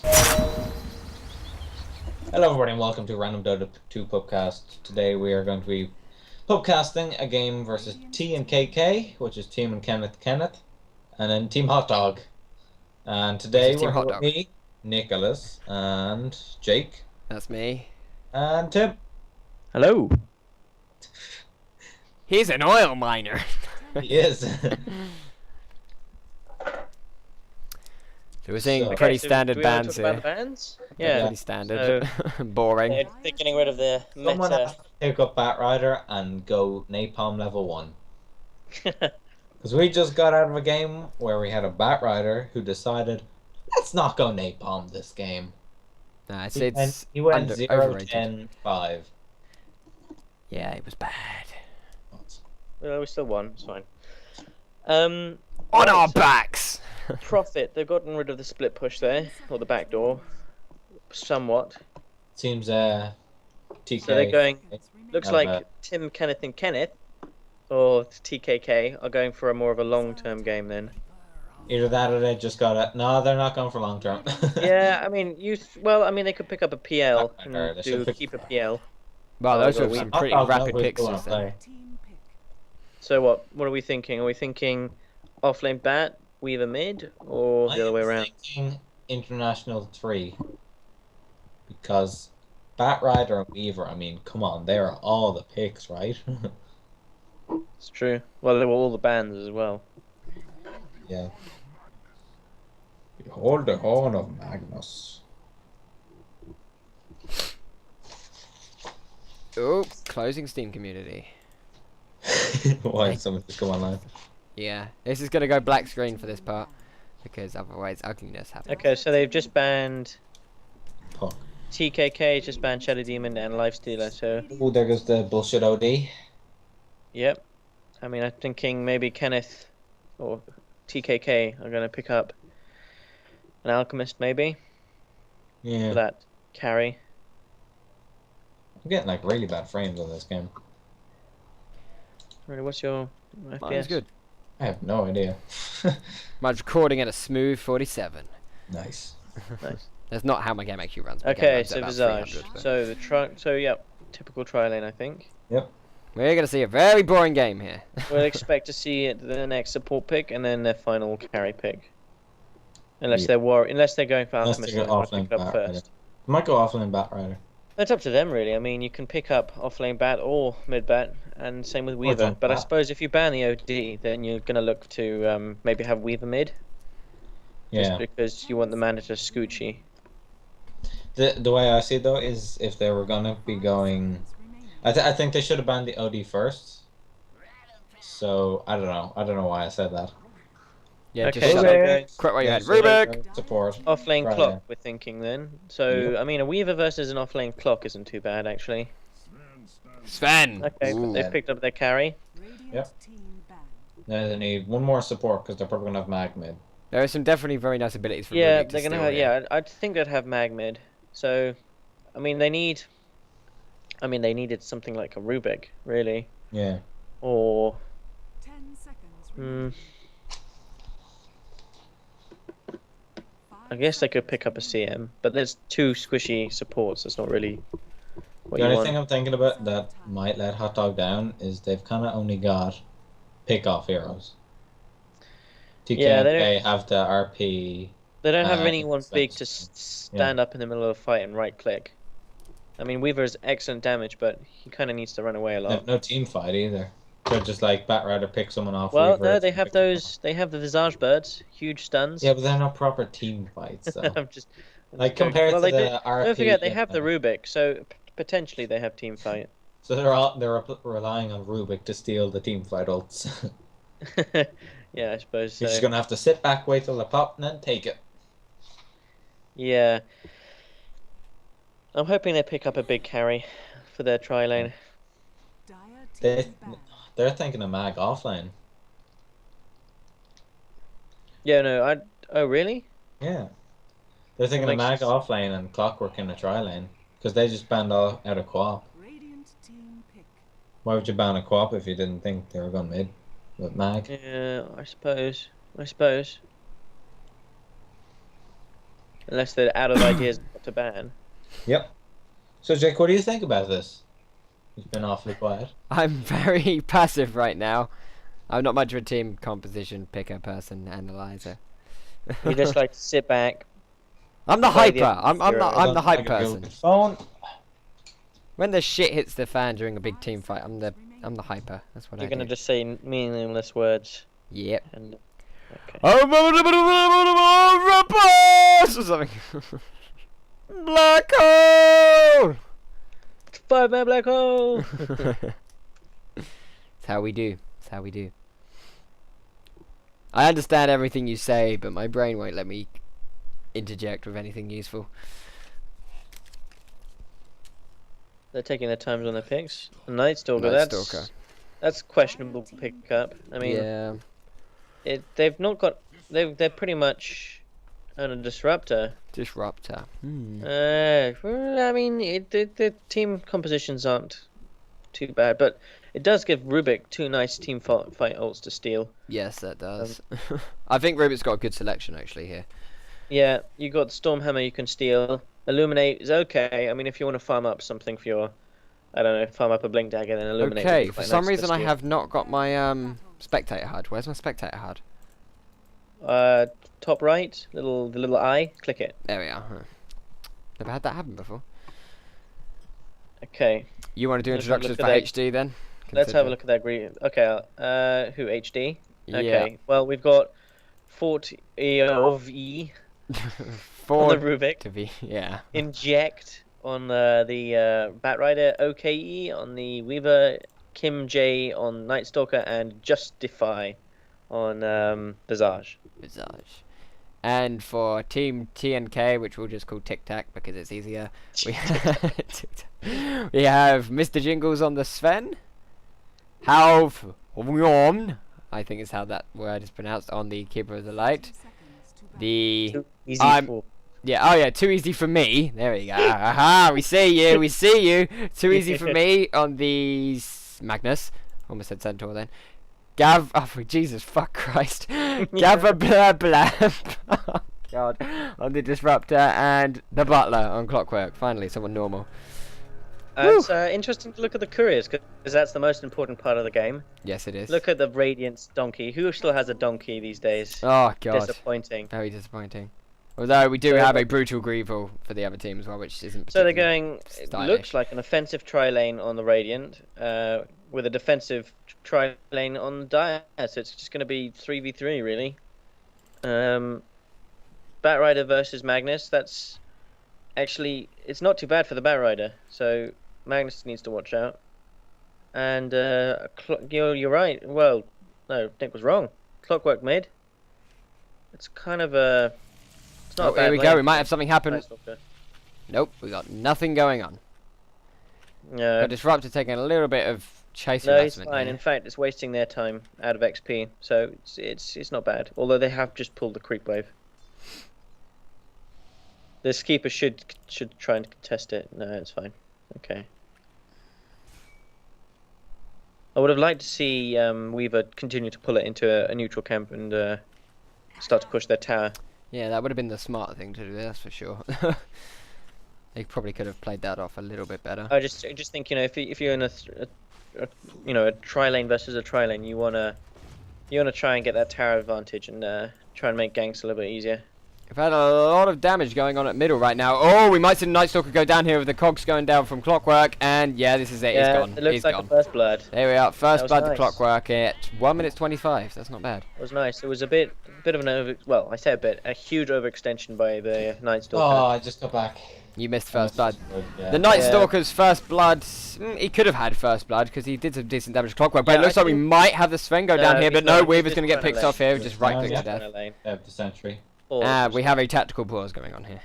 Hello everybody and welcome to Random Dota 2 Pubcast. Today we are going to be pubcasting a game versus T and KK, which is Team and Kenneth, and then Team Hot Dog. And today we're here with me, Nicholas, and Jake. That's me. And Tim. Hello. He's an oil miner. He is. So we're seeing pretty standard bands here. Bands? Yeah, pretty standard. Boring. They're getting rid of the Someone meta. has to pick up Batrider and go Napalm level 1. Because we just got out of a game where we had a Batrider who decided, let's not go Napalm this game. Nah, He went 0-10-5. Yeah, it was bad. Well, we still won. It's fine. On our backs. Profit. They've gotten rid of the split push there, or the back door, somewhat. Seems TK. So they're going. Looks like Tim, Kenneth, and Kenneth, or TKK, are going for a more of a long-term game then. Either that or they just got it. No, they're not going for long-term. Yeah, I mean, they could pick up a PL and keep a PL. Wow, those are some pretty rapid picks. So what are we thinking? Are we thinking offlane bat, Weaver mid, or the other way around? I'm thinking International 3. Because Batrider and Weaver, I mean, come on, they are all the picks, right? It's true. Well, they were all the bands as well. Yeah. Behold the horn of Magnus. Oh, closing Steam community. Why someone just come online? Yeah, this is gonna go black screen for this part because otherwise ugliness happens. Okay, so they've just banned Puck. TKK, just banned Shadow Demon and Lifestealer. So. Oh, there goes the bullshit OD. Yep. I mean, I'm thinking maybe Kenneth or TKK are gonna pick up an Alchemist, maybe. Yeah. For that carry. I'm getting like really bad frames on this game. Really, what's your FPS? Mine's good. I have no idea. Mine's recording at a smooth 47. Nice. Nice. That's not how my game actually runs. Okay, so Visage. So the typical tri lane, I think. Yep. We're gonna see a very boring game here. We'll expect to see the next support pick and then their final carry pick. Unless they're going for Alchemist and pick up first. Might go offlane Batrider. That's up to them, really. I mean, you can pick up offlane bat or mid bat, and same with Weaver. But I suppose if you ban the OD, then you're going to look to maybe have Weaver mid. Yeah. Just because you want the mana to Scoochie. The way I see it, though, is if they were going to be going... I think they should have banned the OD first. So, I don't know. I don't know why I said that. Yeah, okay, just so where you had Rubik! Support. Offlane clock, we're thinking then. So, I mean, a Weaver versus an offlane clock isn't too bad, actually. Sven! Okay, but they've picked up their carry. Yep. Now they need one more support because they're probably going to have mag mid. There are some definitely very nice abilities for Yeah, Rubik they're going to have, yeah, I think they'd have mag mid. So, I mean, they needed something like a Rubik, really. Yeah. Or... 10 seconds. I guess they could pick up a CM, but there's two squishy supports. That's not really what The you only want. thing I'm thinking about that might let Hot Dog down is they've kind of only got pick-off heroes. Yeah, TK have the RP. They don't have anyone big to stand up in the middle of a fight and right-click. I mean, Weaver is excellent damage, but he kind of needs to run away a They lot. have no team fight either. They're just like Batrider pick someone off. Well, Weaver, no, they have those. They have the Visage Birds, huge stuns. Yeah, but they're not proper team fights. So. I'm just like compared to the RP. Don't forget, they have the Rubik, so potentially they have team fight. So they're relying on Rubik to steal the team fight ults. Yeah, I suppose so. You're just gonna have to sit back, wait till they pop, and then take it. Yeah. I'm hoping they pick up a big carry for their tri lane. They're thinking of mag offlane. Yeah, no, oh, really? Yeah. They're thinking of mag offlane and Clockwork in the tri lane. Because they just banned all out of co-op. Why would you ban a co-op if you didn't think they were going mid with mag? Yeah, I suppose. Unless they're out of ideas what to ban. Yep. So, Jake, what do you think about this? You've been awfully quiet. I'm very passive right now. I'm not much of a team composition picker person, analyzer. You just like to sit back. I'm the play the hyper. I'm the hype I can go person. with the phone. When the shit hits the fan during a big team fight, I'm the hyper. That's what You're I gonna do. just say meaningless words. Yep. And okay. Or something. Black hole. 5-man black hole. That's how we do. That's how we do. I understand everything you say, but my brain won't let me interject with anything useful. They're taking their times on their picks. Night Stalker. Nightstalker. That's questionable pickup. I mean, Yeah. they've not got. They're pretty much on a disruptor. Disruptor. Well, I mean, the team compositions aren't too bad, but it does give Rubik 2 nice team fight ults to steal. Yes, that does. I think Rubik's got a good selection actually here. Yeah, you got Stormhammer you can steal. Illuminate is okay. I mean, if you want to farm up something for your, I don't know, farm up a Blink Dagger, then Illuminate. Okay, for some reason I have not got my spectator HUD. Where's my spectator HUD? Top right, the little eye. Click it. There we are. Huh. Never had that happen before. Okay. You want to do Let's have a introductions look for at HD then? Let's have a look at that green. Okay. Who HD? Okay. Yeah. Well, we've got 40 of E on For the Rubik. to be, yeah. Inject on the Batrider, OKE on the Weaver, Kim J on Night Stalker, and Justify on Visage. Visage. And for Team TNK, which we'll just call Tic Tac because it's easier, we we have Mr. Jingles on the Sven, Halv Won, I think is how that word is pronounced, on the Keeper of the Light. The Easy for. Yeah, oh yeah, too easy for me. There we go. Aha, we see you, we see you. Too easy for me on the Magnus. Almost said Centaur then. Oh, Jesus, fuck Christ. Gava blah blah. Oh, God. On the Disruptor, and the Butler on Clockwork. Finally, someone normal. It's interesting to look at the couriers, because that's the most important part of the game. Yes, it is. Look at the Radiance donkey. Who still has a donkey these days? Oh, God. Disappointing. Very disappointing. Although we do have a brutal Greevil for the other team as well, which isn't So they're particularly going, it stylish. looks like an offensive tri-lane on the Radiant, with a defensive tri-lane on the Dire, so it's just going to be 3v3 really. Batrider versus Magnus, that's actually, it's not too bad for the Batrider, so Magnus needs to watch out. And you're right, well, no, Nick was wrong. Clockwork mid. It's kind of a... It's not a bad here we lane. go, we might have something happen. Nice doctor. Nope, we got nothing going on. No. Got Disruptor taking a little bit of chase No, it's harassment fine. here. In fact, it's wasting their time out of XP, so it's not bad. Although they have just pulled the creep wave. This keeper should try and contest it. No, it's fine. Okay. I would have liked to see Weaver continue to pull it into a neutral camp and start to push their tower. Yeah, that would have been the smart thing to do, that's for sure. They probably could have played that off a little bit better. I just think, you know, if you're in a tri-lane versus a tri-lane, you wanna try and get that tower advantage and try and make ganks a little bit easier. We've had a lot of damage going on at middle right now. Oh, we might see the Night Stalker go down here with the cogs going down from Clockwork, and yeah, this is it. Yeah, He's gone. it looks He's like gone. a first blood. There we are. First was blood to nice. Clockwork at 1:25. That's not bad. It was nice. It was a bit of an I say a huge overextension by the Night Oh, Stalker. I just got back. You missed first blood. Yeah. The Night Yeah. Stalker's first blood, he could have had first blood because he did some decent damage to Clockwork, but Yeah, it looks I like we think- might have the Sven go down No, here, he's but no, not. Weaver's He's going to get just picked trying to off here, lane. just right click Yeah. to death. Lane. They have the sentry. We have a tactical pause going on here.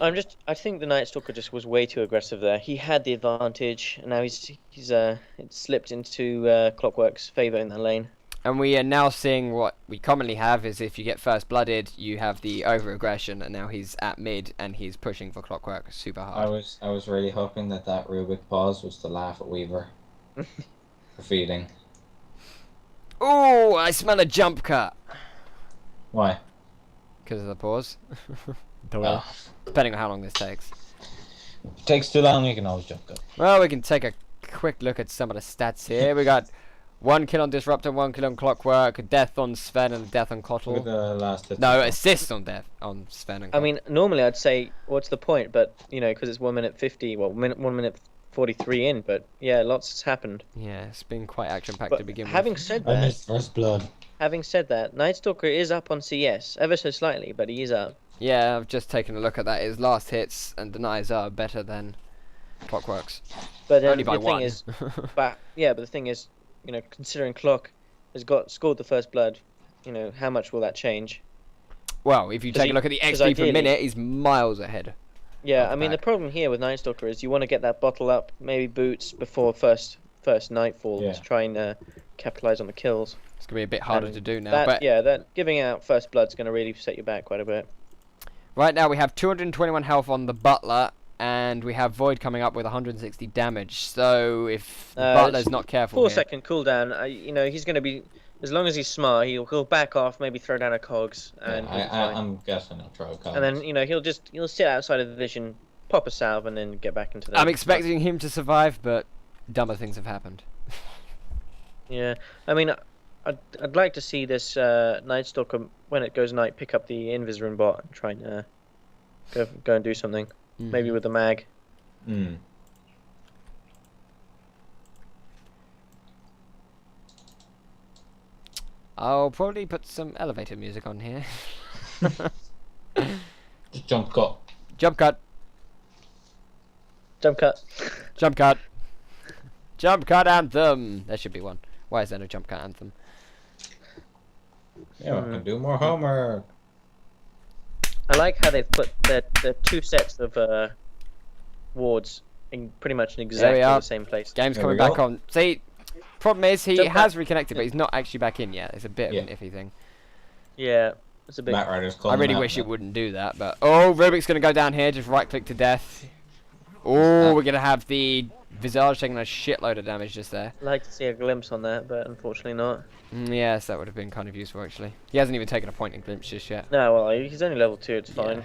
I think the Night Stalker just was way too aggressive there. He had the advantage, and now he's it slipped into Clockwork's favor in that lane. And we are now seeing what we commonly have is if you get first blooded, you have the over aggression, and now he's at mid and he's pushing for Clockwork super I hard. was really hoping that Rubik pause was to laugh at Weaver for feeding. Oh, I smell a jump cut. Why? because of the pause. Oh. Depending on how long this takes. If it takes too long, you can always jump cut. Well, we can take a quick look at some of the stats here. We got 1 kill on Disruptor, 1 kill on Clockwork, a death on Sven, and a death on Look Kotl. at the last hit. No, assist on death on Sven and Kotl. I mean, normally I'd say, what's the point? But, you know, because it's 1 minute 50, well, 1 minute 43 in, but yeah, lots has happened. Yeah, it's been quite action-packed But to begin having with. said I that, missed first blood. Night Stalker is up on CS, ever so slightly, but he is up. Yeah, I've just taken a look at that. His last hits and denies are better than Clockwork's. But Only by the thing 1. is, but the thing is, you know, considering Clock has scored the first blood, you know, how much will that change? Well, if you take a look at the 'cause XP per ideally- minute, he's miles ahead. Yeah, Of I mean, the back. problem here with Night Stalker is you want to get that bottle up, maybe boots before first nightfall Yeah. to try and capitalize on the kills. It's gonna be a bit harder And to do now. That, But that giving out first blood's going to really set you back quite a bit. right now we have 221 health on the Butler, and we have Void coming up with 160 damage. So if the Butler's it's not careful 4 here, second cooldown. You know, he's going to be, as long as he's smart, he'll back off, maybe throw down a cogs, and he'll be fine. I'm guessing I'll try a cogs. And then, you know, he'll sit outside of the vision, pop a salve, and then get back into the. I'm expecting him to survive, but dumber things have happened. Yeah, I mean, I'd like to see this Night Stalker, when it goes night, pick up the Invis rune bot and try and go and do something. Maybe with the mag. Hmm. I'll probably put some elevator music on here. Just jump cut. Jump cut. Jump cut. Jump cut. Jump cut anthem. There should be one. Why is there no jump cut anthem? Yeah, we can do more homework. I like how they've put the 2 sets of wards in pretty much in exactly are. the same place. Game's There coming we back go. on. See, problem is he Jump has cut. reconnected, but he's not actually back in yet. It's a bit Yeah. of an iffy thing. Yeah, it's a bit. Matt Ryder's I calling really him out wish now. it wouldn't do that, but oh, Rubik's gonna go down here, just right click to death. Oh, we're gonna have the Visage taking a shitload of damage just there. I'd like to see a glimpse on that, but unfortunately not. Yes, that would have been kind of useful actually. He hasn't even taken a point in glimpse just yet. No, well, he's only level 2. It's fine.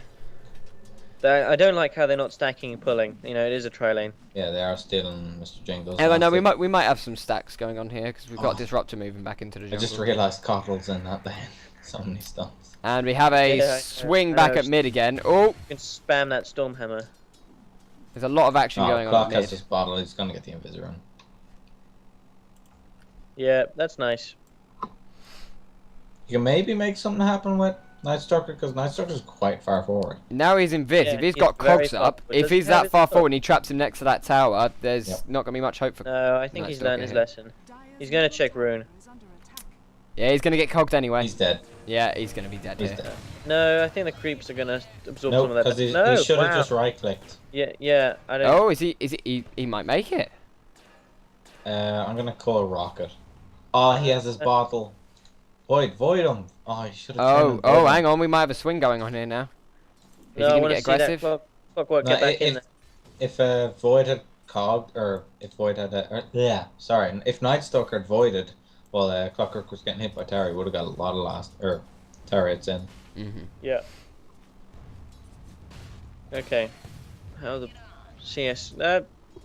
I don't like how they're not stacking and pulling. You know, it is a tri lane. Yeah, they are stealing Mr. Jingles. Hang on, no, last hit. we might have some stacks going on here because we've got Oh. Disruptor moving back into the I jungle. just realised Cottle's in that then. So many stuns. And we have a Yeah, swing I back know. at mid again. Oh, You can spam that storm hammer. there's a lot of action going on Clock at has mid. this bottle, he's gonna get the Invis rune. Yeah, that's nice. You can maybe make something happen with Night Stalker, because Night Stalker's quite far forward. Now he's in Vis. Yeah, If he's he's got very cogs far up, forward. if Does he he's have that his far cog? forward and he traps him next to that tower, there's Yep. not going to be much hope for. No, I think Night he's Stalker learned his here. lesson. He's gonna check rune. Yeah, he's going to get cogged anyway. He's dead. Yeah, he's going to be dead He's here. dead. No, I think the creeps are gonna absorb No, some of that. because he no, should have wow. just right clicked. Yeah, I don't. Oh, is he might make it. I'm gonna call a rocket. Oh, he has his bottle. Void him. Oh, he should have. Oh, hang on, we might have a swing going on here now. Is No, he I going want to to get see that aggressive? clockwork No, get back in. if Void had cogged, or if Void had sorry, if Night Stalker had voided, while Clockwork was getting hit by Terry, would have got a lot of turrets in. Yeah. Okay. How the CS?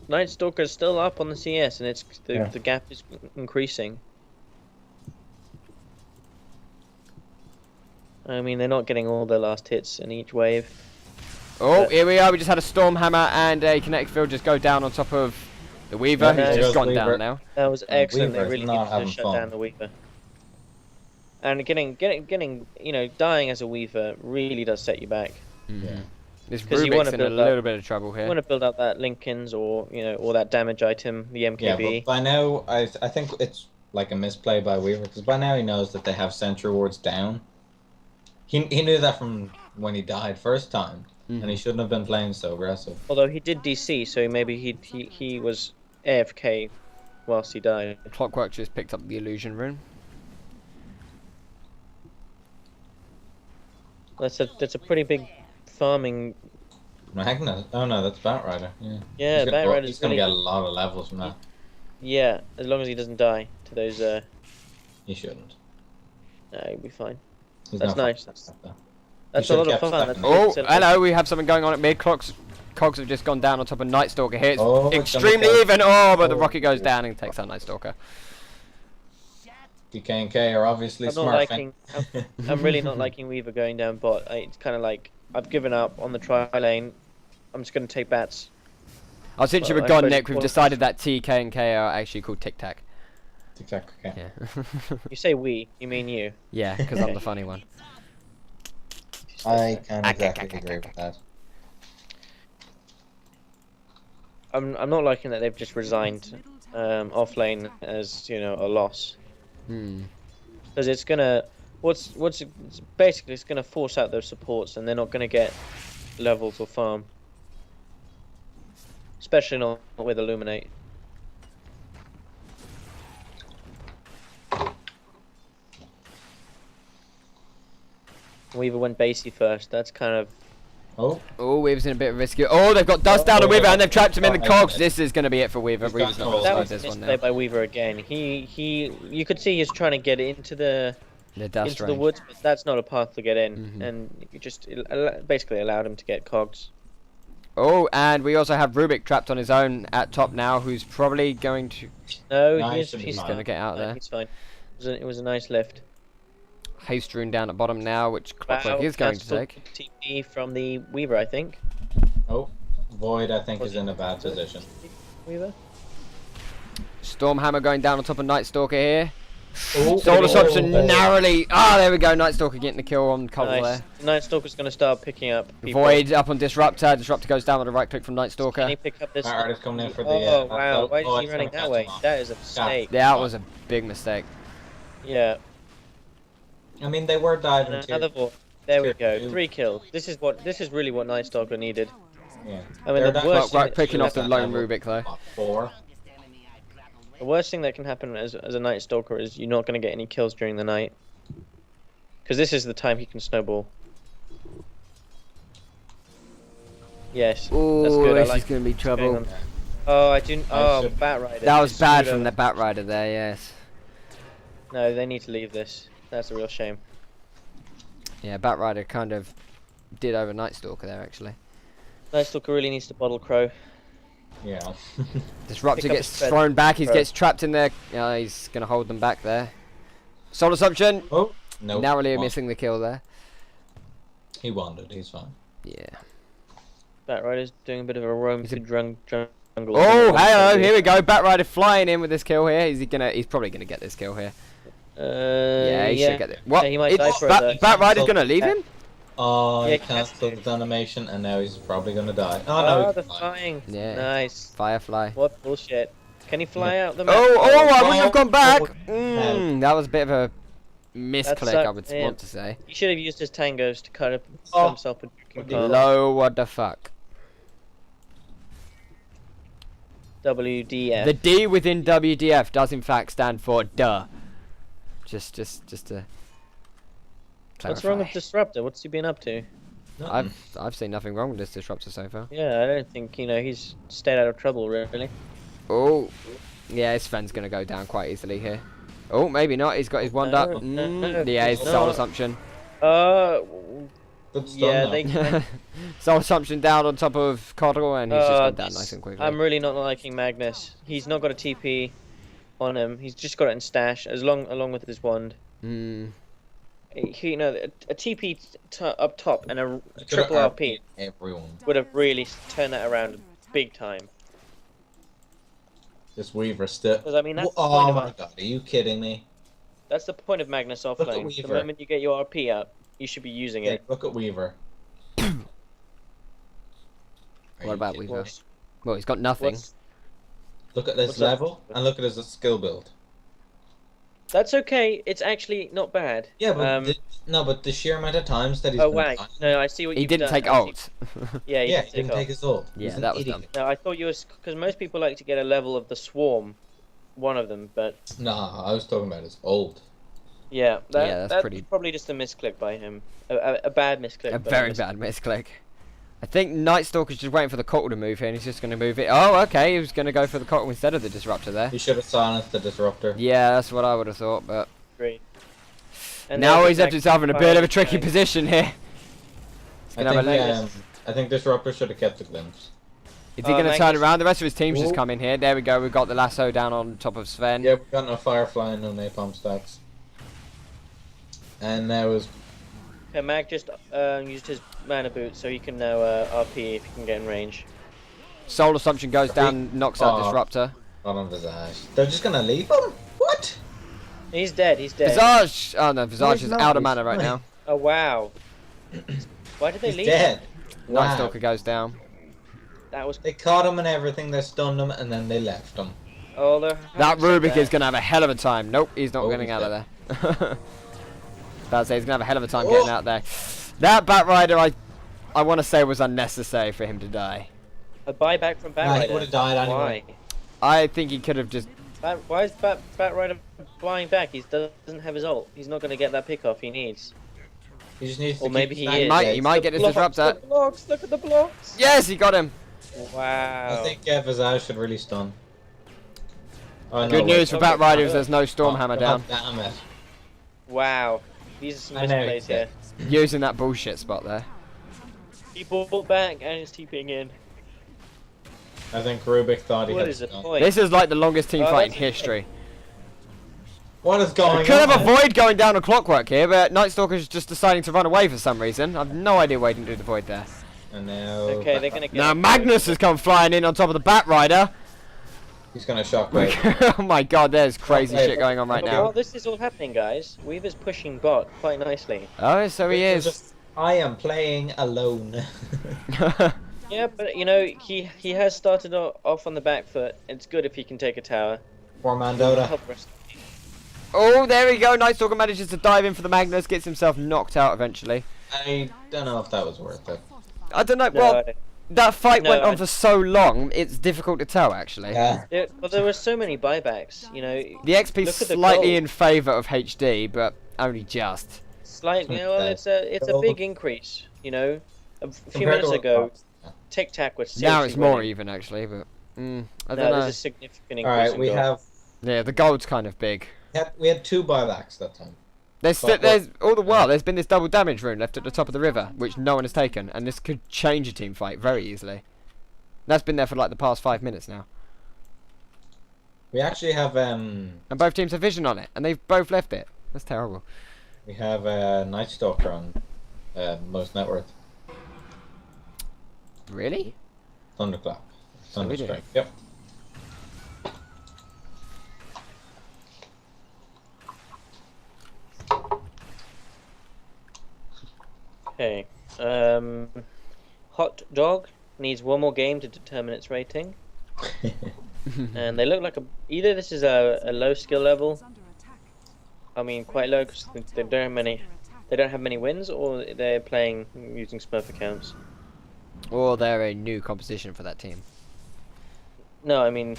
Night Stalker's still up on the CS, and the gap is increasing. I mean, they're not getting all their last hits in each wave. Oh, here we are. We just had a Storm Hammer and a Kinetic Field just go down on top of the Weaver, Yeah, who's there just goes gone Weaver. down now. That was excellent. They Weaver's really not needed to having shut fun. down the Weaver. And getting, you know, dying as a Weaver really does set you back. This 'Cause you wanna Rubik's in a build up- little bit of trouble You here. want to build up that Lincoln's or that damage item, the Yeah, MKB. but by now I think it's like a misplay by Weaver, because by now he knows that they have sentry wards down. He knew that from when he died first time, and he shouldn't have been playing so aggressive. Although he did DC, so maybe he was AFK whilst he died. Clockwork just picked up the Illusion Rune. That's a pretty big farming. Magnus? Oh no, that's Batrider. Yeah. Yeah, Batrider's He's gonna really get a lot of levels from that. Yeah, as long as he doesn't die to those. He shouldn't. No, he'll be fine. He's That's not nice. fucking like that. That's a should've lot of kept fun. second. That's Oh, hello, we have something going on at mid. Cogs have just gone down on top of Night Stalker here. It's Oh, it's extremely gonna go. even. Oh, but the Oh. rocket goes down and takes out Night Stalker. DK and K are obviously I'm not smurfing. liking. I'm really not liking Weaver going down bot. It's kind of like I've given up on the tri lane. I'm just going to take bats. Oh, since you Well, were I gone, suppose Nick, we've one- decided that TK and K are actually called Tic Tac. Tic-tac, okay. Yeah. You say we, you mean you. Yeah, because I'm the funny one. I can't exactly agree with that. I'm not liking that they've just resigned off lane as a loss, Hmm. because it's gonna it's basically it's gonna force out those supports and they're not gonna get levels or farm, especially not with Illuminate. Weaver went basey first. That's kind of Oh, Oh, Weaver's in a bit of risk. Oh, they've got dust down on Weaver and they've trapped him in the Oh, cogs. yeah. This is going to be it for Weaver. He's got Weaver's not going goals. to that save was a this one misplay now. by Weaver again. You could see he's trying to get into the Dust into the range. woods, but that's not a path to get in, Mhm. and you just basically allowed him to get cogs. Oh, and we also have Rubik trapped on his own at top now, who's probably going to... No, Nice, he's he's fine. gonna get out No, there. He's fine. It was a nice lift. Haste-rune down at bottom now, which Clockwork is going to cancelled take. TP from the Weaver, I think. oh. Void, I think, Was is in a bad position. Weaver. Stormhammer going down on top of Night Stalker here. Oh, Solar oh, Disruption oh, narrowly... Ah, there we go. Night Stalker getting the kill on Cobble Nice. there. Night Stalker's going to start picking up people. Void up on Disruptor. Disruptor goes down with a right click from Night Can Stalker. he pick up this? Barrett is coming in for the... Oh wow! Why oh, is he it's running gonna that catch way? him off. That is a mistake. That was a big mistake. Yeah. I mean, they were diving And too. another ball. There we Tier go. two. 3 kills. This is really what Night Stalker needed. Yeah. I mean, They're the diving worst too. Right, picking off the At lone level, Rubik though. what, 4? The worst thing that can happen as a Night Stalker is you're not going to get any kills during the night. Because this is the time he can snowball. Yes, that's Oh, good. I this like is going to be what's going trouble. on. Oh, I didn't. Oh, should- Bat Rider. That was They bad screwed from the over. Bat Rider there, yes. No, they need to leave this. That's a real shame. Yeah, Bat Rider kind of did over Night Stalker there, actually. Night Stalker really needs to bottle Crow. Yeah. Disruptor Pick up gets his thread. thrown back, he Crow. gets trapped in there. He's going to hold them back there. Soul Assumption, Oh, no. narrowly missing the kill there. He wandered, he's fine. Yeah. Bat Rider's doing a bit of a roam He's a- through jungle. Oh, hello, here we go. Bat Rider flying in with this kill here. He's probably going to get this kill here. Yeah, he should get it. What? Yeah, he might die It's for it, Bat, though. Bat Rider's going to leave him? Oh, Yeah, he he has cancelled to. his animation and now he's probably gonna die. Oh, Oh, no, the he's fine. flying. Yeah. Nice. Firefly. What bullshit. Can he fly out the map? Oh, I wouldn't have Oh, gone back. oh, That was a bit of a misclick, sucked, I would man. want to say. He should have used his tangos to cut Oh. himself a drinking Oh. palm. Low, what the fuck? WDF. The D within WDF does in fact stand for duh. Just to clarify. What's wrong with Disruptor? What's he been up to? Nothing. I've seen nothing wrong with this Disruptor so far. Yeah, I don't think, he's stayed out of trouble, really. Oh, yeah, his Sven's gonna go down quite easily here. Oh, maybe not. He's got his wand up. Yeah, his no. Soul Assumption. Good stun Yeah, though. they... Soul Assumption down on top of Coddle, and he's just gone down nice and quickly. I'm really not liking Magnus. He's not got a TP on him. He's just got it in stash, along with his wand. Mm. A TP up top and a He could've triple RP everyone. would have really turned that around big time. This Weaver still. Because I mean, that's the Oh point my of god, are you kidding me? that's the point of Magnus Look at offlane. The Weaver. moment you get your RP up, you should be using Yeah, it. look at Weaver. What about Weaver? Weaver? Well, he's got nothing. Look at this What's that? level and look at his skill build. That's okay. It's actually not bad. Yeah, but no, but the sheer amount of times that he's Oh been wait, dying- no, I see what He you've didn't done. take I see- ult. Yeah, Yeah, he didn't ult. take his ult. Yeah, He's an that was idiot. dumb. No, I thought you was because most people like to get a level of the swarm, one of them, but Nah, I was talking about his ult. yeah, Yeah, that's pretty- probably just a misclick by him, a bad misclick. A but very mis- bad misclick. I think Night Stalker's just waiting for the Cockle to move here, and he's just going to move it. Oh, okay, he was going to go for the Cockle instead of the Disruptor there. He should have silenced the disruptor. Yeah, that's what I would have thought, but Great. And now there's he's left the himself in a back bit of a fire tricky tank. position here. I Can have think, a I think Disruptor should have kept the glimpse. Is he going to turn Magnus- around? The rest of his team's just Whoa. come in here. There we go. We've got the lasso down on top of Sven. Yeah, we've got no Firefly and no Napalm stats. And now is Okay, Mag just used his mana boot, so he can now RP if he can get in range. Soul Assumption goes down, knocks out Oh. Disruptor. not on Visage. They're just gonna leave him? What? He's dead. He's dead. Visage! Oh no, Visage he's is not, out of he's mana right fine. now. Oh wow. Why did they He's leave? dead. Night Wow. Stalker goes down. That was They caught him and everything, they stunned him, and then they left him. all the. That Rubik is going to have a hell of a time. Nope, he's not Oh, getting he's out of dead. there. About to say, he's going to have a hell of a time Oh. getting out there. That Bat Rider, I want to say, was unnecessary for him to die. A buyback from Nah, he Batrider. would've died anyway. I think he could have just... Why is Batrider buying back? He doesn't have his ult. He's not going to get that pick off he needs. He just needs to Or keep maybe he stacking is. it. He might get his Blocks, Disruptor. The blocks, look at the blocks. Yes, he got him. Wow. I think Visage should really stun. Oh, no, Good wait. news for Bat Riders, there's no Stormhammer Oh, down. Damn it. Wow. These are some I know misplays he's here. dead. Using that bullshit spot there. He bought back and is TPing in. I think Rubik thought he What had is the stun. point? This is like the longest team Oh, fight in that's- history. What is going We could on? have a Void going down a Clockwork here, but Night Stalker's just deciding to run away for some reason. I've no idea why he didn't do the Void there. And now... Okay, they're gonna get. Now Magnus has come flying in on top of the Bat Rider. He's gonna shockwave. Oh my god, there's crazy Shockwave. short going on right While now. this is all happening, guys, Weaver's pushing bot quite nicely. Oh, so he is. I am playing alone. Yeah, but you know, he has started off on the back foot. It's good if he can take a tower. Four-man Dota. Help the rest. Oh, there we go. Night Stalker manages to dive in for the Magnus, gets himself knocked out eventually. I don't know if that was worth it. I don't know. No, Well, that fight no, went on I- for so long, it's difficult to tell actually. Yeah. Well, there were so many buybacks. You know, The XP Look at the slightly gold. in favour of HD, but only just. slightly. Well, it's a Gold. big increase. You know, a few Compared minutes to ago, what- Tic Tac was. Now it's seriously more winning. even actually, but I No, don't know. there's a significant increase. Alright, in we gold. have... Yeah, the gold's kind of big. We had 2 buybacks that time. There's all the while there's been this double damage rune left at the top of the river, which no one has taken, and this could change a team fight very easily. That's been there for like the past 5 minutes now, We actually have and both teams have vision on it, and they've both left it. That's terrible. Night Stalker on most net worth. Really? Thunderclap. So we do. Thunderstrike. Yep. Okay. Hot Dog needs one more game to determine its rating, and they look like either this is a low skill level. Under attack. I mean, quite low because they don't have many. They don't have many wins, or they're playing using Smurf accounts. Or they're a new composition for that team. No, I mean,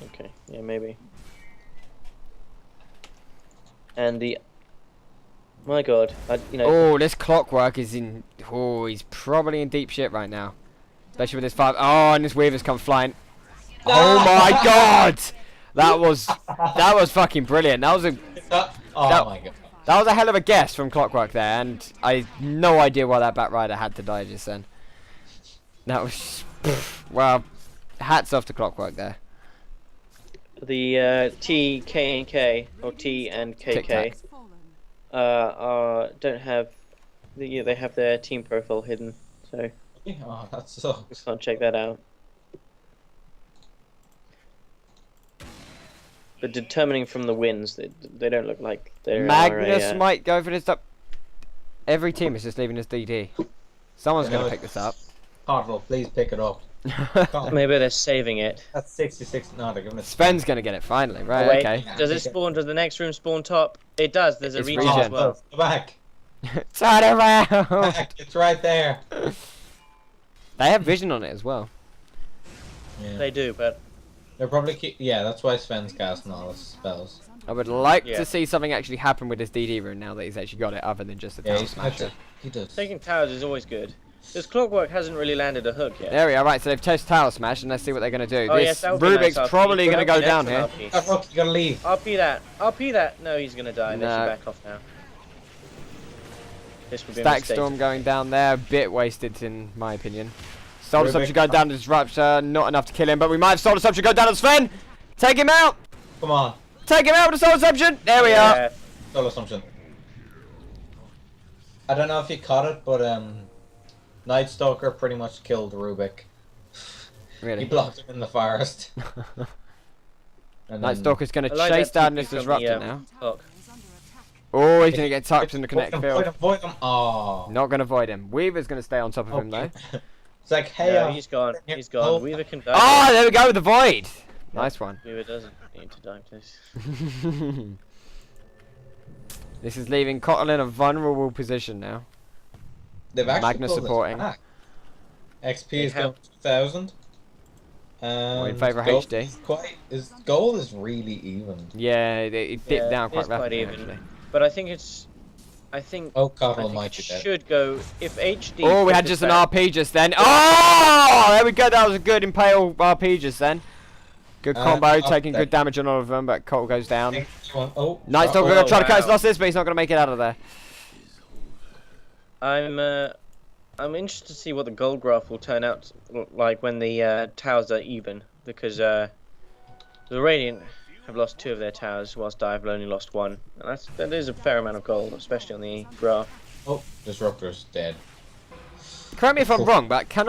okay, yeah, maybe. And my God, you know, Oh, this Clockwork is in. Oh, he's probably in deep shit right now, especially with this 5. Oh, and this Weaver's come flying. Oh my God, that was fucking brilliant. That was a Oh That- my god. That was a hell of a guess from Clockwork there, and I had no idea why that Bat Rider had to die just then. That was... well, hats off to Clockwork there. the T, K, and K, or T and KK, Tic-tac. Fallen. don't have. They have their team profile hidden, so Oh, that sucks. just can't check that out. But determining from the wins, they don't look like they're. Magnus might go for this up. Every team is just leaving this DD. Someone's You going know, to pick this up. Hartwell, please pick it up. Come on. Maybe they're saving it. That's 66. No, they're giving it. Sven's going to get it finally, Oh, right? wait, Okay. does it spawn? Does the next room spawn top? It does. There's a It's region regen. as well. Go back. Turn around! Back. It's right there. They have vision on it as well. Yeah. They do, but They're probably yeah. That's why Sven's casting all his spells. I would like Yeah. to see something actually happen with this DD rune now that he's actually got it, other than just a Yeah, tower he's smasher. he does. taking towers is always good. This Clockwork hasn't really landed a hook yet. There we are, right, so they've tested Tower Smash, and let's see what they're going to do. Oh, yes, This that would be nice Rubik's RP. probably going to That would go be down here. excellent RP. Oh, look, you gotta leave. RP that. RP that. No, he's gonna die. They No. should back off now. this would be a Stack mistake. Storm going down there, a bit wasted in my opinion. Solar Rubik. Assumption going down to Disruptor, not enough to kill him, but we might have Solar Assumption go down to Sven! Take him out! Come on. Take him out with the Solar Assumption! There we are! Yeah. Solar Assumption. I don't know if you caught it, but Night Stalker pretty much killed Rubik. Really? He blocked him in the forest. And Night then- Stalker's going I to like chase that down TP this from the, Disruptor now. clock. Oh, he's going to get tucked in the connect Void field. him, void him. Oh. Not going to void him. Weaver's going to stay on top of him though. It's like, hey, No, he's gone. yeah, He's gone. hold- Weaver can die. Oh, there we go with the void! Nice one. Weaver doesn't need to die, please. This is leaving Cottle in a vulnerable position now. they've actually Magnus pulled this supporting. back. XP They is have- going 2,000. in favour of gold HD. is his goal is really even. Yeah, it dipped Yeah, down it quite is quite rapidly even. actually. But I think Oh, I Cottle think might it be dead. should go if HD. Oh, we had pushes just an back- RP just then. Oh, there we go. That was a good impale RP just then. Good combo, up taking there. good damage on all of them, but Cottle goes down. Oh, Night Stalker oh, gonna try to cut his wow. losses, but he's not gonna make it out of there. I'm interested to see what the gold graph will turn out like when the towers are even, because the Radiant have lost 2 of their towers, whilst I've only lost 1, and that is a fair amount of gold, especially on the graph. Oh, Disruptor's dead. Correct me if I'm wrong, but can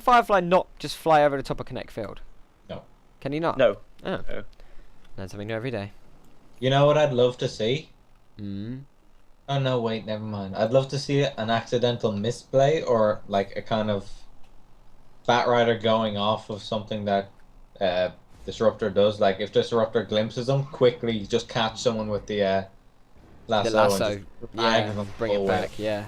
Firefly not just fly over the top of Connect Field? No. Can he not? No. Oh. No. Learn something new every day. You know what I'd love to see? Mm. Oh no, wait, never mind. I'd love to see an accidental misplay or like a kind of Batrider going off of something that Disruptor does. Like if Disruptor glimpses him, quickly just catch someone with the lasso. The lasso. And just drag Yeah, them bring it away. back, yeah.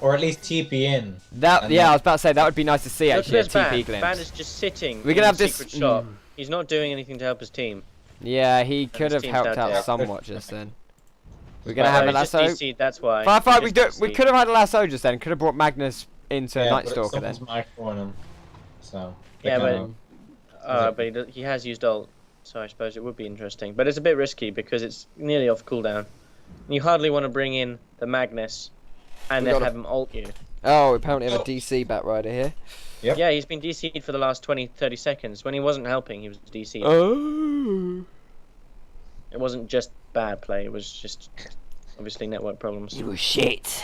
Or at least TP in. That, And yeah, then- I was about to say, that would be nice to see Look actually, a at this TP Ban. glimpse. Ban is just sitting. We're gonna in have this- secret shop. He's not doing anything to help his team. Yeah, he could his have team's helped out out there. somewhat just then. We're gonna have a he's just lasso. DC'd, that's why. Firefly, He's we just we DC'd. could have had a lasso just then. Could have brought Magnus into Yeah, Night but Stalker then. someone's microing him. So. Yeah, they but- kinda- But he has used ult, so I suppose it would be interesting. But it's a bit risky because it's nearly off cooldown. You hardly want to bring in the Magnus and We then gotta- have him ult you. Oh, we apparently have a DC Batrider here. Yep. Yeah, he's been DC'd for the last 20-30 seconds. When he wasn't helping, he was DC'd. Oh. It wasn't just bad play, it was just obviously network problems. You shit.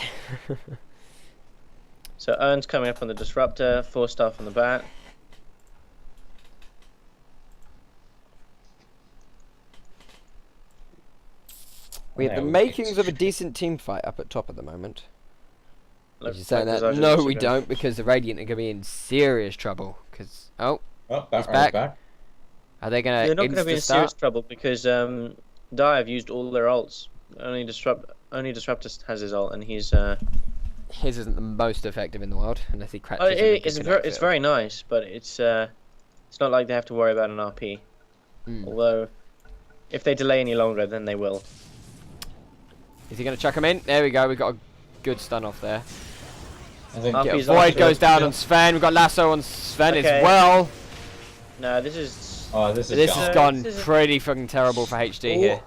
So Ern's coming up on the Disruptor, 4-star from the bat. We have the No. makings of a decent team fight up at top at the moment. Look, You're saying like that? Visage No, and we Michigan. don't, because the Radiant are going to be in serious trouble. Because Oh, He's Batrider's back. are they going They're to not going to be in insta serious start? trouble because Dive used all their ults. Only Disruptor has his ult, and he's. His isn't the most effective in the world, unless he cracks it. It's very nice, but it's not like they have to worry about an RP. Mm. Although, if they delay any longer, then they will. Is he going to chuck him in? There we go. We got a good stun off there. I think. Up Yeah, he's Void after goes it. down on Sven. We've got Lasso on Sven Okay. as well. No, this is. Oh, this is This gone. has gone This is- pretty fucking terrible for HD here.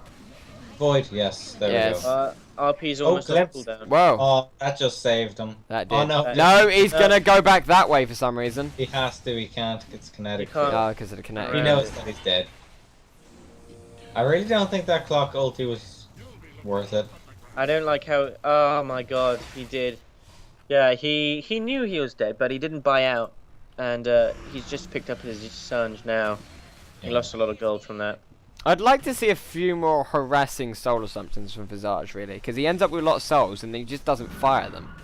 Void, yes, there Yes. we go. RP's almost on glimpse. cooldown. Whoa. Oh, that just saved him. That did. Oh no, No, he's No. going to go back that way for some reason. he has to. He can't. It's kinetic. He can't. Oh, because of the kinetic. He Right. knows that he's dead. I really don't think that clock ulti was worth it. I don't like how. Oh my god, he did. Yeah, he knew he was dead, but he didn't buy out, and he's just picked up his Surge now. He Yeah. lost a lot of gold from that. I'd like to see a few more harassing soul assumptions from Visage, really, because he ends up with a lot of souls and he just doesn't fire them.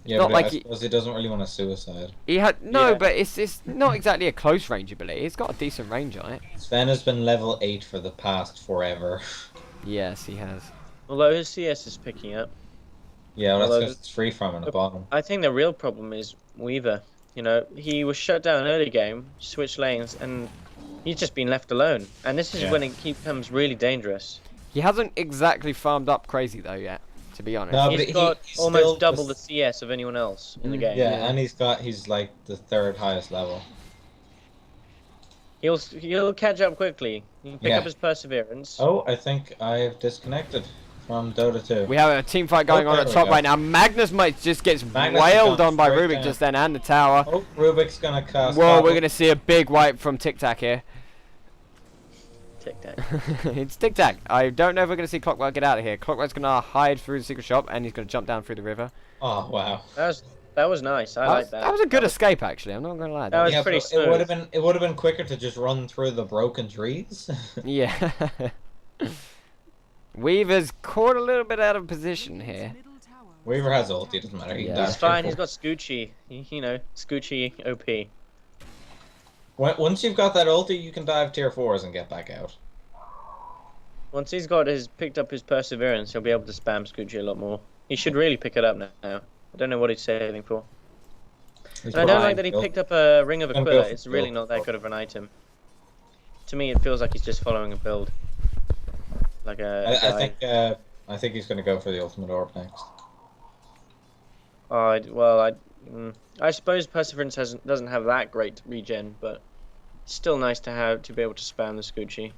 Yeah, Not but like I he- suppose he doesn't really want to suicide. He had no, Yeah. but it's not exactly a close range ability. It's got a decent range on it. Sven has been level 8 for the past forever. Yes, he has. Although his CS is picking up. Yeah, well, that's Although because it's free from at the bottom. I think the real problem is Weaver. You know, he was shut down early game, switched lanes, and he's just been left alone. And this is Yeah. when it becomes really dangerous. He hasn't exactly farmed up crazy though yet, to be honest. No, but He's got he's almost still double just- the CS of anyone else in the Mm, game. Yeah, Yeah. and he's like the 3rd highest level. He'll catch up quickly. He can pick Yeah. up his perseverance. Oh, I think I've disconnected. from Dota 2. We have a team fight going on there at we top go. right now. Magnus might just gets Magnus wailed has on by gone straight Rubik down. just then, and the tower. Oh, Rubik's gonna cast. Whoa, we're Bubble. gonna see a big wipe from Tic Tac here. Tic Tac. It's Tic Tac. I don't know if we're gonna see Clockwork get out of here. Clockwork's gonna hide through the secret shop, and he's gonna jump down through the river. Oh wow. That was nice. I like that. That was a good escape, actually. I'm not gonna lie. That was pretty but smooth. it would have been quicker to just run through the broken trees. Yeah. Weaver's caught a little bit out of position here. Weaver has ulti, doesn't matter. He Yeah. can He's dash fine. tier He's got Scoochie. You know, Scoochie OP. 4. Once you've got that ulti, you can dive tier 4s and get back out. Once he's got picked up his perseverance, he'll be able to spam Scoochie a lot more. He should really pick it up now. I don't know what he's saving for. He's And I don't fine. like that he picked up a Ring of Don't go Aquila. for It's really build. not that good of an item. To me, it feels like he's just following a build. Like a guy. I think he's gonna go for the ultimate orb next. I suppose Perseverance doesn't have that great regen, but it's still nice to be able to spam the Scoochie.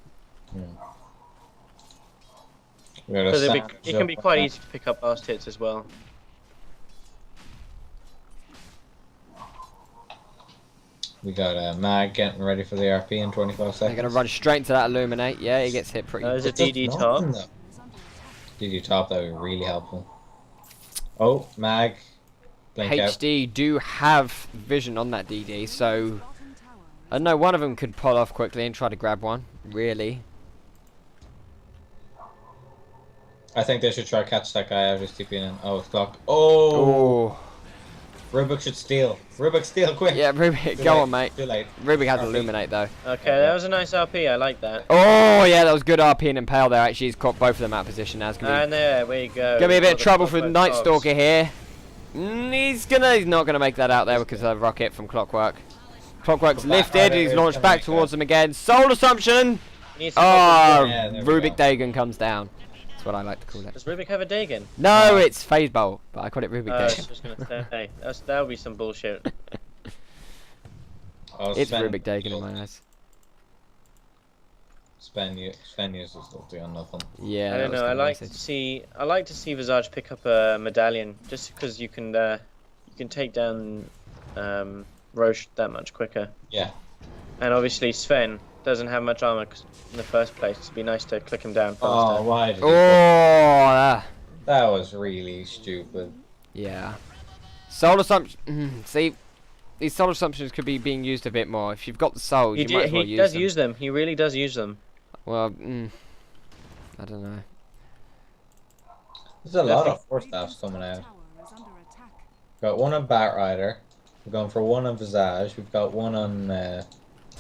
Because it can be quite easy to pick up last hits as well. We got Mag getting ready for the RP in 25 seconds. They're gonna run straight into that Illuminate. Yeah, he gets hit pretty. There's a It does DD nothing, top. though. DD top, that would be really helpful. Oh, Mag. Blink out. HD do have vision on that DD, so I don't know. One of them could pull off quickly and try to grab one. Really. I think they should try to catch that guy out of his TP in. Oh, it's blocked. Oh! Oh. Rubik should steal. Rubik, steal, quick! Yeah, Rubik, Too go late, on, mate. Too late. Rubik has RP. Illuminate though. Okay, that was a nice RP. I like that. Oh yeah, that was good RP and Impale there. Actually, he's caught both of them out of position now. It's gonna And there we go. be a bit of Got the trouble for Clockwork Night Dogs. Stalker here. He's not gonna make that out there because of the rocket from Clockwork. Clockwork's The back lifted. rider He's is launched gonna back make towards that. them again. Soul Assumption. He needs to Oh, Yeah, there we Rubik go. Dagon comes down. That's what I like to call it. Does Rubik have a Dagon? No, it's Phase Bolt, but I call it Rubik I was Dagon. just gonna say that would be some bullshit. Oh, It's Sven- Rubik Dagon in my eyes. Sven uses ulti on nothing. Yeah. I that don't was know. I kinda like wasted. to see Visage pick up a medallion just because you can take down Roche that much quicker. Yeah. And obviously Sven doesn't have much armor in the first place. It'd be nice to click him down faster. Oh, why did Oh, he ah. That was really stupid. Yeah. Soul Assumption. See, these Soul Assumptions could be being used a bit more. If you've got the souls, you might as well He use does them. use them. He really does use them. Well, I don't know. There's a lot of 4-staffs coming out. Got one on Batrider. We're going for one on Visage. We've got one on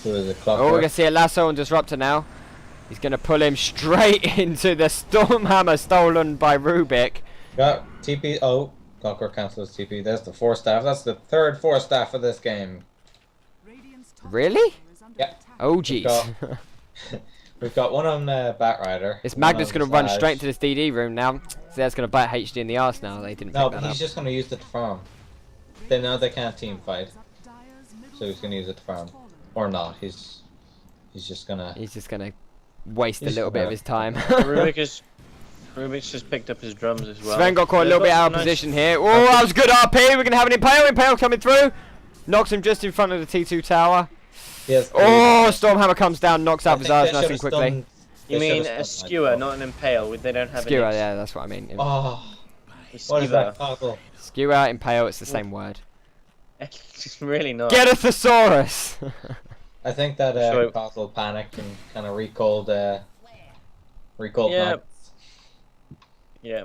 who is it? Oh, we're Clockwork. gonna see a lasso and Disruptor now. He's gonna pull him straight into the Stormhammer stolen by Rubik. Got TP. Oh, Clockwork cancels TP. There's the 4-staff. That's the third 4-staff of this game. Really? Yeah. Oh, We've jeez. got- We've got one on Batrider. This one Magnus on gonna run Visage. straight into this DD room now. So that's gonna bite HD in the arse now. They didn't No, pick but that he's up. just gonna use it to farm. They know they can't team fight, so he's gonna use it to farm, or not. He's just gonna. He's just gonna waste a He's little bit of gonna- his time. Rubik's just picked up his drums as well. Sven got caught a They've little bit got out some of nice- position here. Oh, that was good RP. We're gonna have an Impale. Impale coming through. Knocks him just in front of the T2 tower. Yes. Oh, Stormhammer comes down, knocks I out think Visage they nice should've and quickly. stunned- You they mean should've a stunned skewer, Nightfall. not an impale? They don't have Skewer, an yeah, that's what I mean. Oh, A what is that cockle? Skewer, Impale, it's the same word. It's really not. Get a Thesaurus! I think that Sure. cockle panicked and kind of recalled Yeah. Magnus. Yeah.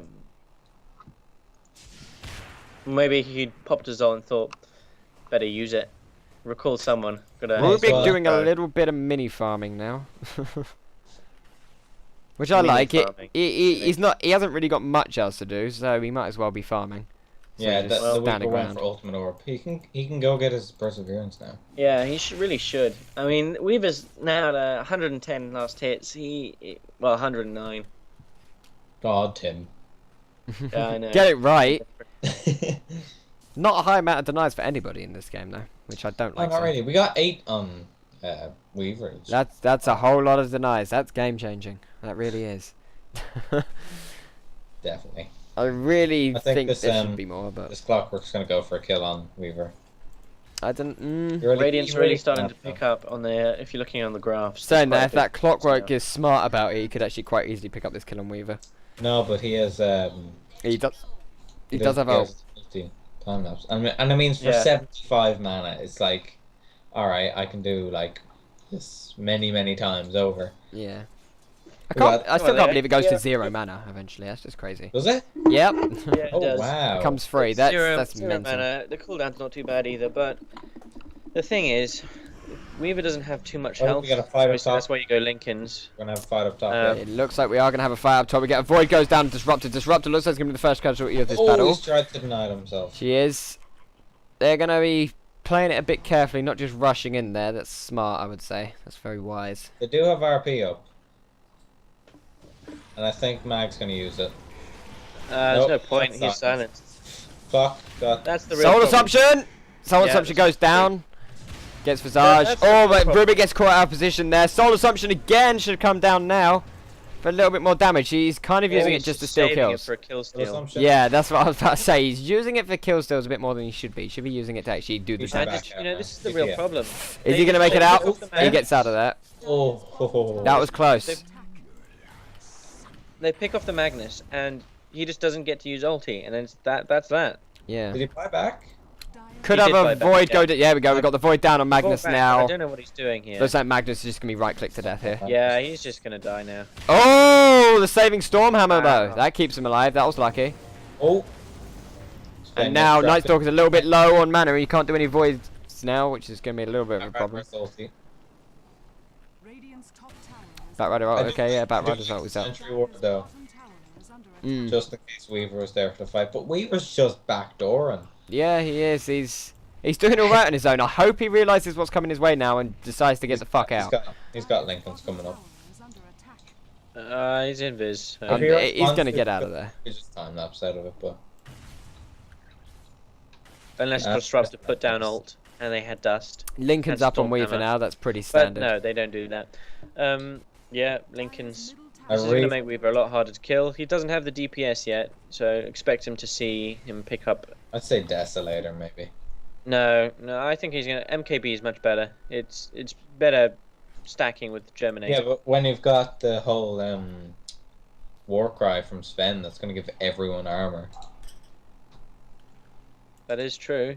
Maybe he popped his on and thought, better use it. Recall someone. Gotta. Rubik well, doing a go. little bit of mini farming now. Which I Mini like. farming. He hasn't really got much else to do, so he might as well be farming. So Yeah, just the standing Weaver went around. for ultimate orb. He can go get his perseverance now. Yeah, he really should. I mean, Weaver's now at 110 last hits. Well, 109. God, Tim. Yeah, I know. Get it right. Not a high amount of denies for anybody in this game though, which I don't Oh, like. not so. really. We got 8 on Weavers. That's a whole lot of denies. That's game changing. That really is. definitely. I really I think think this, there should be more, but This Clockwork's gonna go for a kill on Weaver. I don't. Radiant's really starting to pick up on the. If you're looking on the graphs. Saying there's that, if quite a that big Clockwork difference is smart about it, he could actually quite easily pick up this kill on Weaver. No, but he has He does. He does have ult. Time lapse, and I mean for Yeah. 75 mana, it's like, all right, I can do like this many times over. Yeah. Well, I still well, can't believe it goes yeah. to 0 mana eventually. That's just crazy. Does it? Yep. Yeah, it Oh does. wow! It comes free. It's That's zero mental. mana. The cooldown's not too bad either, but the thing is, Weaver doesn't have too much Oh, health. we got a fight up so top. that's why you go Lincolns. We're gonna have a fight up top. Um, yeah. It looks like we are going to have a fight up top. We get a Void goes down. Disruptor. Disruptor looks like it's going to be the first casualty of this Oh, battle. he's tried to deny himself. She is. They're going to be playing it a bit carefully, not just rushing in there. That's smart, I would say. That's very wise. They do have RP up, and I think Mag's gonna use it. There's no Nope, point. that's He's not. silenced. Fuck. God. That's the real Soul problem. Assumption! Soul Yeah, Assumption that's goes down. Gets Visage. that's the Oh, but problem. Ruby gets caught out of position there. Soul Assumption again should come down now for a little bit more damage. He's kind of using it He's just to steal saving it kills. for a kill Assumption. steal. Yeah, that's what I was about to say. He's using it for kill steals a bit more than he should be. He should be using it to actually do the He's I back damage. just, out you know, now. this is the Yeah. real problem. Is he going to make it out? pick off the He mag- gets out of that. Oh. That was close. They pick off the Magnus, and he just doesn't get to use ulti, and then that's that. Yeah. Did he buy back? Could He have did a buy back, Void yeah. go. Yeah, we go. We got the Void down on Magnus Fall back, but I now. don't know what he's doing here. Looks like Magnus is just going to be right clicked to death here. Yeah, he's just gonna die now. Oh, the saving Stormhammer though. Wow. That keeps him alive. That was lucky. Oh. And now Night Stalker's a little bit low on mana. He can't do any voids now, which is going to be a little bit of a problem. Batrider ult. Okay, yeah, Batrider's ult was up. Sentry ward though, Mm. just in case Weaver was there for the fight. But Weaver's just backdooring. Yeah, he is. He's doing all right on his own. I hope he realizes what's coming his way now and decides to get the fuck out. He's got Lincoln's coming up. He's in Viz. And If he he's going to responds, get out of there. He just time lapse out of it, but Unless Disruptor put down ult, and they had dust. Lincoln's And up on Weaver Stormhammer. now. That's pretty But standard. no, they don't do that. Yeah, Lincoln's. I This is going really to make Weaver a lot harder to kill. He doesn't have the DPS yet, so expect him to see him pick up. I'd say Desolator maybe. No, I think he's gonna. MKB is much better. It's better stacking with Germinate. Yeah, but when you've got the whole war cry from Sven, that's gonna give everyone armor. That is true.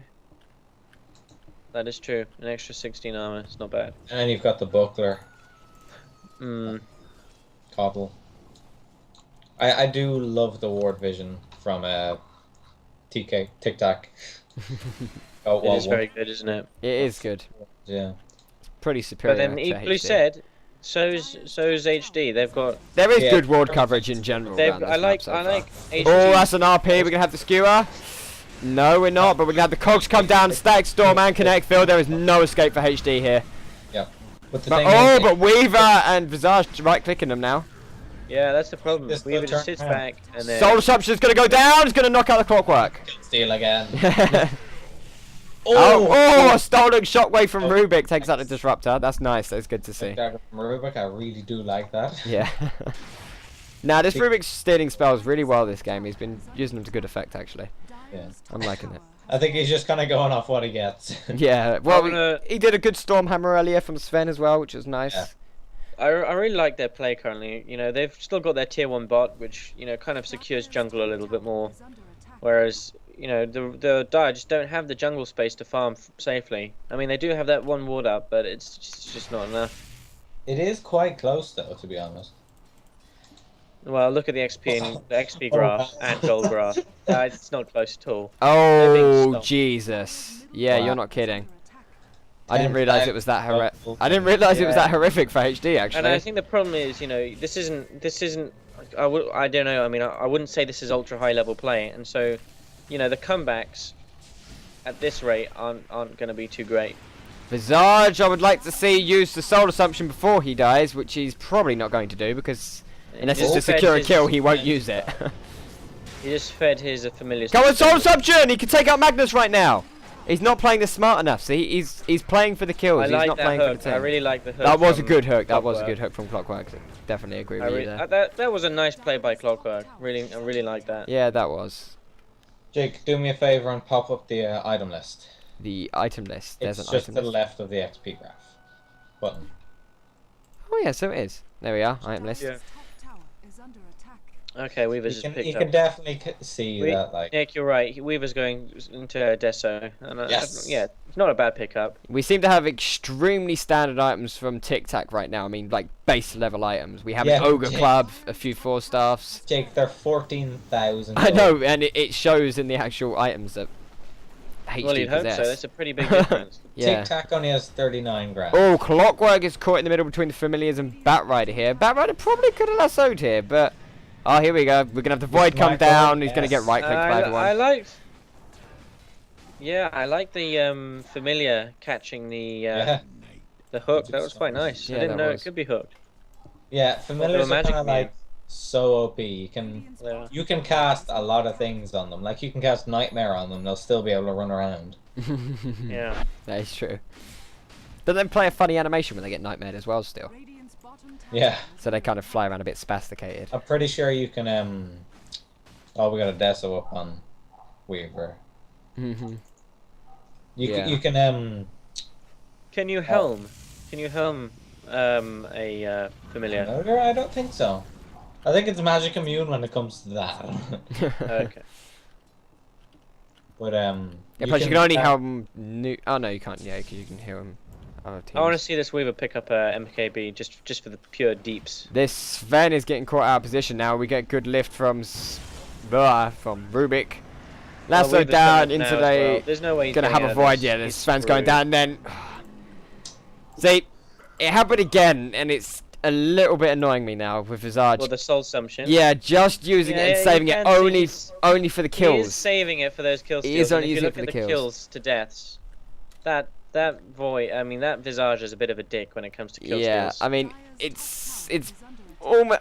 That is true. An extra 16 armor. It's not bad. And then you've got the buckler, Hmm. Cobble. I do love the ward vision from TK Tic Tac. Oh It is very good, isn't it? It is good. Yeah. Pretty superior. But then to equally HD. said, so's HD. They've got. There is Yeah. good ward coverage in general. They've. around this I like. map so I far. like. HD. Oh, that's an RP. We're gonna have the skewer. No, we're not. But we're gonna have the cogs come down, stack Storm and Connect Field. There is no escape for HD here. But the But, thing oh, is, but Weaver and Visage right clicking them now. Yeah, that's the problem. Just Weaver the just turn sits around. back and then. Soul Assumption's gonna go down. It's gonna knock out the Clockwork. steal again. Oh, a stolen shockwave from Oh. Rubik takes out the Disruptor. That's nice. That's good to see. Dagger from Rubik, I really do like that. Yeah. Now this Rubik's stealing spells really well this game. He's been using them to good effect actually. Yeah. I'm liking it. I think he's just kind of going off what he gets. Yeah. Well, I'm gonna- he did a good Stormhammer earlier from Sven as well, which was nice. Yeah. I really like their play currently. You know, they've still got their tier 1 bot, which, you know, kind of secures jungle a little bit more. Whereas, you know, the Dire just don't have the jungle space to farm safely. I mean, they do have that one ward up, but it's just not enough. It is quite close though, to be honest. Well, look at the XP and the XP graph and gold graph. It's not close at all. They're being Oh stopped. Jesus! Yeah, Wow. you're not kidding. I didn't 10 realize it was that times I didn't realize it was Yeah. that horrific for HD And I actually. think the problem is, you know, this isn't. I don't know. I mean, I wouldn't say this is ultra high level play, and so, you know, the comebacks at this rate aren't going to be too great. Visage, I would like to see use the Soul Assumption before he dies, which he's probably not going to do because unless it's to Just fed secure a his- kill, he won't use it. He just fed his familiar. Come on, Soul Assumption! He can take out Magnus right now. He's not playing this smart enough. See, he's playing for the kills. I He's like not that playing hook. for the I team. really like the hook. That was a from good hook. That was a Clockwork. good hook from Clockwork. Definitely agree with you there. That was a nice play by Clockwork. I really like that. Yeah, that was. Jake, do me a favor and pop up the item list. The item list. There's It's an just item to the list. left of the XP graph button. Oh yeah, so it is. There we are. Item list. Yeah. Okay, Weaver's You just can picked can up. definitely see that, like. Nick, you're right. Weaver's going into Deso. And Yes. yeah, it's not a bad pickup. We seem to have extremely standard items from Tic Tac right now. I mean, like base level items. We have Yeah, an Ogre Jake. Club, a few 4-staffs. Jake, they're 14,000. I know, and it shows in the actual items that HD Well, you'd hope possess. so. That's a pretty big difference. Yeah. Tic Tac only has 39 grand. Oh, Clockwork is caught in the middle between the Familiars and Batrider here. Batrider probably could have lassoed here, but... Oh, here we go. We're going to have the Void come Michael, down. He's going to yes. get right-clicked by everyone. I liked. Yeah, I like the familiar catching Yeah. the hook. That was quite nice. Yeah, I didn't that know was. it could be hooked. Yeah, familiars are magic kind of like so OP. Yeah. You can cast a lot of things on them. Like you can cast Nightmare on them, they'll still be able to run around. Yeah. That is true. But then play a funny animation when they get nightmared as well still. Yeah, So they kind of fly around a bit spasticated. I'm pretty sure you can. Oh, we got a Deso up on Weaver. Mhm. You Yeah. can. Can you helm? Can you helm a familiar? No, I don't think so. I think it's magic immune when it comes to that. Okay. But Yeah, plus you can only helm new. Oh no, you can't. Yeah, because you can heal him. Other I want to teams. see this Weaver pick up a MKB just for the pure deeps. This Sven is getting caught out of position now. We get good lift from from Rubik. Lasso Weaver's down coming into now as the. well. There's no way he's Gonna have getting a out of void. this. Yeah, He's this Sven's going screwed. down. Then see, it happened again, and it's a little bit annoying me now with Visage. Well, the soul assumption. Yeah, just using it Yeah, and you saving it can see only he's- only for the He is kills. saving it for those kill He steals. is and only if you using it look for at the the kills. kills to deaths, that void. I mean, that Visage is a bit of a dick when it comes to kill Yeah, steals. I mean it's almost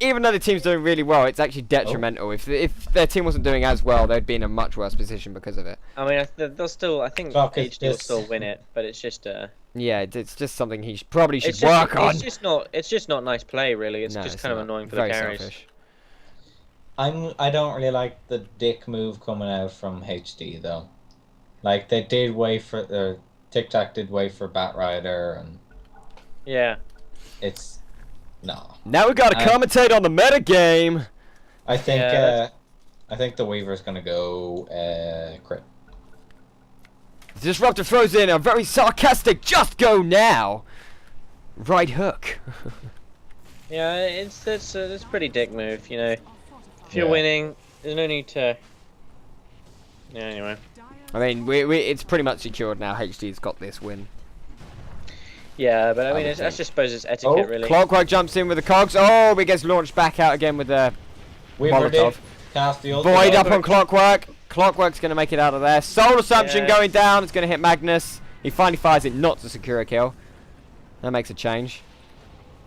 even though the team's doing really well, it's actually detrimental. If their team wasn't doing as well, they'd be in a much worse position because of it. I mean, they'll still. I think Fuck, it's HD will just- still win it, but it's just. Yeah, it's just something he probably should It's just, work on. It's just not. It's just not nice play, really. It's No, just it's kind of not. annoying for Very the carries. selfish. I don't really like the dick move coming out from HD though. Like they did wait for Tic Tac did wait for Batrider, and Yeah. it's no. Now we gotta commentate on the meta game. I think Yeah, I think the Weaver's gonna go crit. Disruptor throws in a very sarcastic "just go now." Right hook. Yeah, it's a pretty dick move, you know. If you're Yeah. winning, there's no need to. Yeah. Anyway. I mean, it's pretty much secured now. HD's got this win. Yeah, but I mean, would I think. just suppose it's etiquette, really. Clockwork jumps in with the cogs. Oh, he gets launched back out again with the Weaver did Molotov. cast the Void ultimate. up on Clockwork. Clockwork's going to make it out of there. Soul Assumption Yeah. going down. It's going to hit Magnus. He finally fires it not to secure a kill. That makes a change.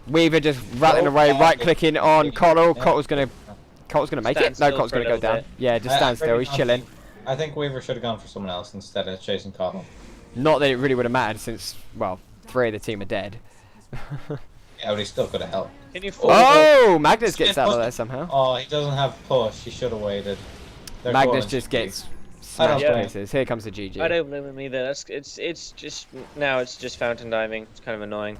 Weaver just rattling away, right clicking on Coral. Cottle's going to make Stand it. No, still Cottle's for a going to go little down. bit. Yeah, just stand still. He's chilling. I think Weaver should have gone for someone else instead of chasing Cottle. Not that it really would have mattered since, well, 3 of the team are dead. Yeah, but he still could have helped. Can you fall? Oh, Magnus gets out of there somehow. Oh, he doesn't have push. He should have waited. They're Magnus going just GG. gets I don't smashed blame places. Here comes the GG. I don't blame him either. It's just now it's just fountain diving. It's kind of annoying.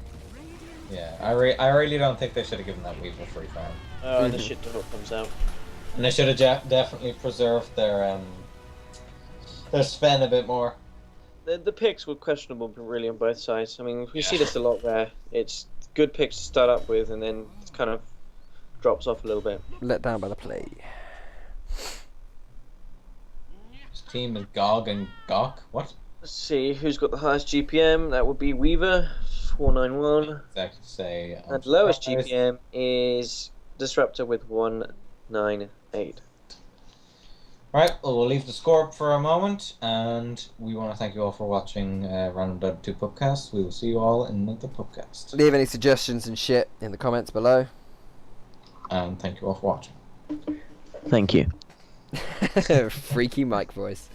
Yeah, I really don't think they should have given that Weaver free farm. Oh, and the shit hook comes out. And they should have definitely preserved their Sven a bit more. The picks were questionable, really, on both sides. I mean, we see Yeah. this a lot where it's good picks to start up with, and then it kind of drops off a little bit. Let down by the play. His team is Gog and Gok. What? Let's see who's got the highest GPM. That would be Weaver, 491, Exactly say. I'm and lowest surprised. GPM is Disruptor with 198. Right, well, we'll leave the score up for a moment, and we want to thank you all for watching Random Dota 2 Pubcast. We will see you all in another Pubcast. Leave any suggestions and shit in the comments below. And thank you all for watching. Thank you. Freaky mic voice.